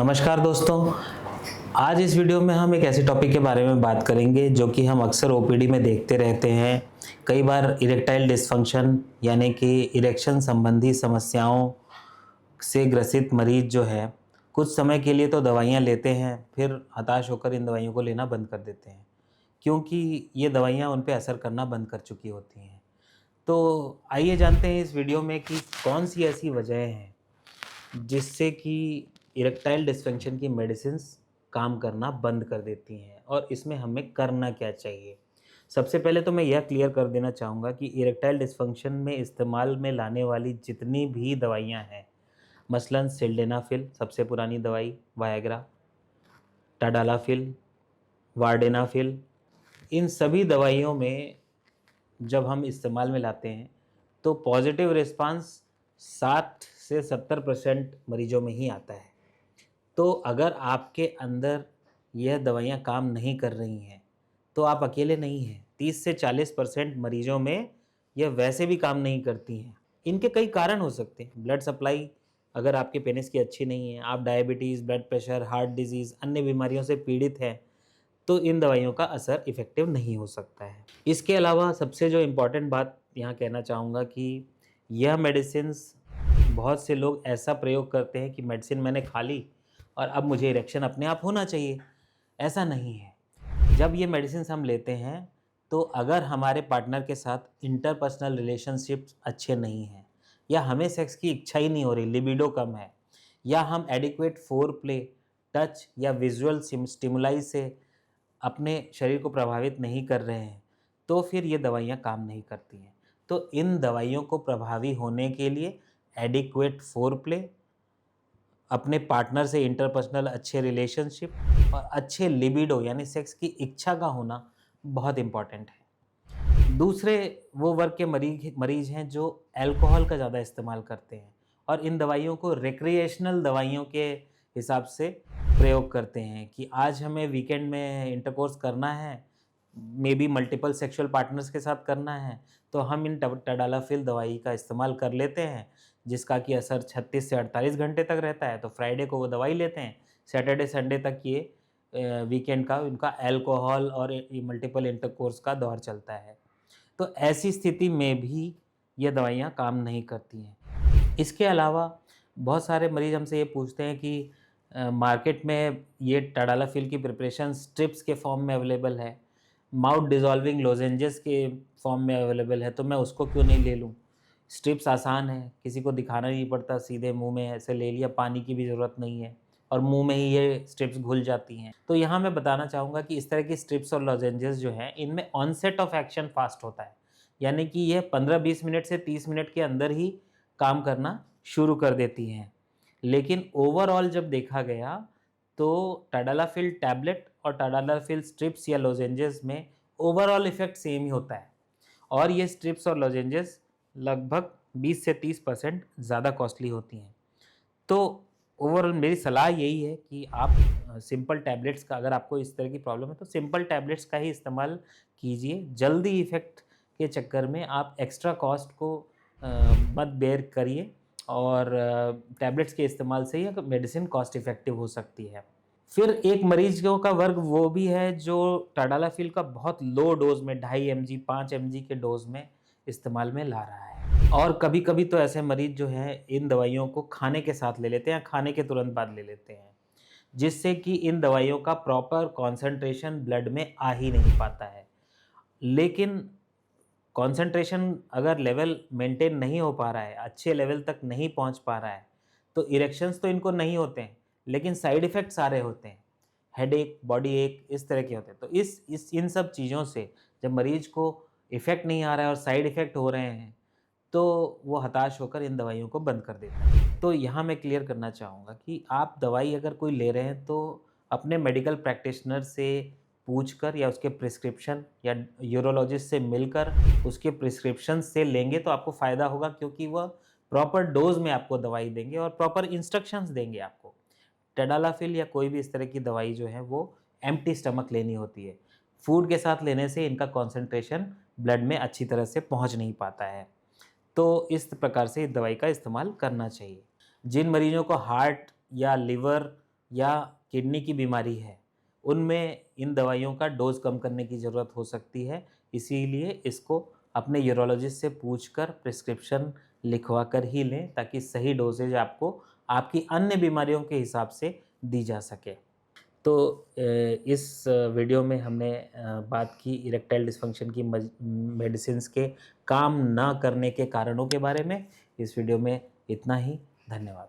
नमस्कार दोस्तों। आज इस वीडियो में हम एक ऐसे टॉपिक के बारे में बात करेंगे जो कि हम अक्सर ओपीडी में देखते रहते हैं। कई बार इरेक्टाइल डिस्फंक्शन यानी कि इरेक्शन संबंधी समस्याओं से ग्रसित मरीज जो है कुछ समय के लिए तो दवाइयाँ लेते हैं, फिर हताश होकर इन दवाइयों को लेना बंद कर देते हैं क्योंकि ये दवाइयाँ उन पे असर करना बंद कर चुकी होती हैं। तो आइए जानते हैं इस वीडियो में कि कौन सी ऐसी वजहें हैं जिससे कि इरेक्टाइल डिस्फंक्शन की मेडिसिन्स काम करना बंद कर देती हैं और इसमें हमें करना क्या चाहिए। सबसे पहले तो मैं यह क्लियर कर देना चाहूँगा कि इरेक्टाइल डिस्फंक्शन में इस्तेमाल में लाने वाली जितनी भी दवाइयाँ हैं, मसलन सिल्डेनाफिल सबसे पुरानी दवाई, वायग्रा, टाडालाफिल, वार्डेनाफिल, इन सभी दवाइयों में जब हम इस्तेमाल में लाते हैं तो पॉजिटिव रिस्पांस 60 से 70% मरीजों में ही आता है। तो अगर आपके अंदर यह दवाइयाँ काम नहीं कर रही हैं तो आप अकेले नहीं हैं। 30 से 40% मरीजों में यह वैसे भी काम नहीं करती हैं। इनके कई कारण हो सकते हैं। ब्लड सप्लाई अगर आपके पेनिस की अच्छी नहीं है, आप diabetes, blood pressure, heart disease, अन्य बीमारियों से पीड़ित हैं, तो इन दवाइयों का असर इफ़ेक्टिव नहीं हो सकता है। इसके अलावा सबसे जो इम्पॉर्टेंट बात यहाँ कहना चाहूँगा कि यह मेडिसिन्स बहुत से लोग ऐसा प्रयोग करते हैं कि मेडिसिन मैंने खा ली और अब मुझे इरेक्शन अपने आप होना चाहिए। ऐसा नहीं है। जब ये मेडिसिन्स हम लेते हैं तो अगर हमारे पार्टनर के साथ इंटरपर्सनल रिलेशनशिप्स अच्छे नहीं हैं या हमें सेक्स की इच्छा ही नहीं हो रही, लिबिडो कम है, या हम एडिक्वेट फोरप्ले, टच या विजुअल स्टिमुलाई से अपने शरीर को प्रभावित नहीं कर रहे हैं, तो फिर ये दवाइयाँ काम नहीं करती हैं। तो इन दवाइयों को प्रभावी होने के लिए एडिक्वेट फोरप्ले, अपने पार्टनर से इंटरपर्सनल अच्छे रिलेशनशिप और अच्छे लिबिडो यानी सेक्स की इच्छा का होना बहुत इम्पॉर्टेंट है। दूसरे वो वर्ग के मरीज हैं जो अल्कोहल का ज़्यादा इस्तेमाल करते हैं और इन दवाइयों को रिक्रिएशनल दवाइयों के हिसाब से प्रयोग करते हैं कि आज हमें वीकेंड में इंटरकोर्स करना है, may be multiple sexual partners के साथ करना है, तो हम इन टाडालाफिल दवाई का इस्तेमाल कर लेते हैं जिसका कि असर 36 से 48 घंटे तक रहता है। तो फ्राइडे को वो दवाई लेते हैं, सैटरडे संडे तक ये वीकेंड का उनका अल्कोहल और मल्टीपल इंटरकोर्स का दौर चलता है। तो ऐसी स्थिति में भी ये दवाइयाँ काम नहीं करती हैं। इसके अलावा बहुत सारे मरीज़ हमसे ये पूछते हैं कि मार्केट में ये टाडालाफिल की प्रिपरेशन स्ट्रिप्स के फॉर्म में अवेलेबल है, माउथ डिज़ॉल्विंग लोजेंजेस के फॉर्म में अवेलेबल है, तो मैं उसको क्यों नहीं ले लूँ। स्ट्रिप्स आसान है, किसी को दिखाना नहीं पड़ता, सीधे मुंह में ऐसे ले लिया, पानी की भी ज़रूरत नहीं है और मुंह में ही ये स्ट्रिप्स घुल जाती हैं। तो यहाँ मैं बताना चाहूँगा कि इस तरह की स्ट्रिप्स और लॉजेंजेस जो हैं, इनमें ऑनसेट ऑफ एक्शन फास्ट होता है, यानी कि यह 15-20 मिनट से 30 मिनट के अंदर ही काम करना शुरू कर देती हैं। लेकिन ओवरऑल जब देखा गया तो टाडालाफिल टैबलेट और टाडालाफिल स्ट्रिप्स या लॉजेंजेस में ओवरऑल इफ़ेक्ट सेम ही होता है और ये स्ट्रिप्स और लॉजेंजेस लगभग 20 से 30% ज़्यादा कॉस्टली होती हैं। तो ओवरऑल मेरी सलाह यही है कि आप सिंपल टैबलेट्स का, अगर आपको इस तरह की प्रॉब्लम है तो सिंपल टैबलेट्स का ही इस्तेमाल कीजिए। जल्दी इफ़ेक्ट के चक्कर में आप एक्स्ट्रा कॉस्ट को मत बेयर करिए और टैबलेट्स के इस्तेमाल से ही मेडिसिन कॉस्ट इफ़ेक्टिव हो सकती है। फिर एक मरीजों का वर्ग वो भी है जो टाडालाफिल का बहुत लो डोज़ में 2.5 mg 5 mg के डोज़ में इस्तेमाल में ला रहा है और कभी-कभी तो ऐसे मरीज जो हैं इन दवाइयों को खाने के साथ ले लेते हैं, खाने के तुरंत बाद ले लेते हैं, जिससे कि इन दवाइयों का प्रॉपर कॉन्सन्ट्रेशन ब्लड में आ ही नहीं पाता है। लेकिन कॉन्सन्ट्रेशन अगर लेवल मेंटेन नहीं हो पा रहा है, अच्छे लेवल तक नहीं पहुंच पा रहा है, तो इरेक्शंस तो इनको नहीं होते हैं, लेकिन साइड इफ़ेक्ट सारे होते हैं। हेडेक, बॉडी एक, इस तरह के होते हैं। तो इस इन सब चीज़ों से जब मरीज को इफ़ेक्ट नहीं आ रहा है और साइड इफ़ेक्ट हो रहे हैं, तो वो हताश होकर इन दवाइयों को बंद कर देता है। तो यहाँ मैं क्लियर करना चाहूँगा कि आप दवाई अगर कोई ले रहे हैं तो अपने मेडिकल प्रैक्टिशनर से पूछकर या उसके प्रिस्क्रिप्शन या यूरोलॉजिस्ट से मिलकर उसके प्रिस्क्रिप्शन से लेंगे तो आपको फ़ायदा होगा, क्योंकि वह प्रॉपर डोज़ में आपको दवाई देंगे और प्रॉपर इंस्ट्रक्शंस देंगे आपको। टाडालाफिल या कोई भी इस तरह की दवाई जो है वो एम्प्टी स्टमक लेनी होती है। फूड के साथ लेने से इनका कॉन्सन्ट्रेशन ब्लड में अच्छी तरह से पहुंच नहीं पाता है। तो इस प्रकार से इस दवाई का इस्तेमाल करना चाहिए। जिन मरीजों को हार्ट या लिवर या किडनी की बीमारी है, उनमें इन दवाइयों का डोज कम करने की ज़रूरत हो सकती है। इसीलिए इसको अपने यूरोलॉजिस्ट से पूछकर प्रिस्क्रिप्शन लिखवा कर ही लें, ताकि सही डोजेज आपको आपकी अन्य बीमारियों के हिसाब से दी जा सके। तो इस वीडियो में हमने बात की इरेक्टाइल डिस्फंक्शन की मेडिसिन्स के काम ना करने के कारणों के बारे में। इस वीडियो में इतना ही। धन्यवाद।